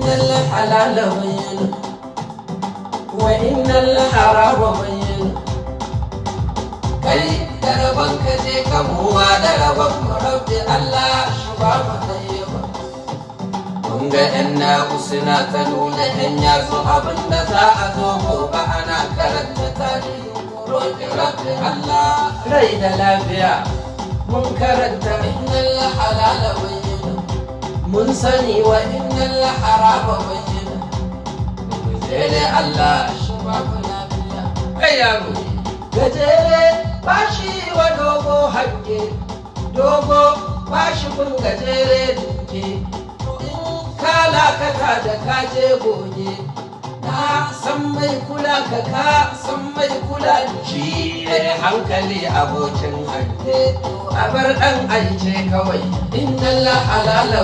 الحلال بين وإن الحرام بين كي دربك جيكم هو دربك رب الله شباب طيب kunga inna usna taluna hanya zo abinda za a zo gobe ana karanta tarihin roƙi rabbi Allah rai da lafiya mun karanta innal halala bayyin mun sani wa innal harama bayyin gajere Allah shi babu lafiya kai yaro gajere bashi wa dogo hange dogo bashi kun gajere duke kala kata da kaje goge na san mai kula ka san mai kula shi ne hankali abokin hange a bar dan aice kawai innal halala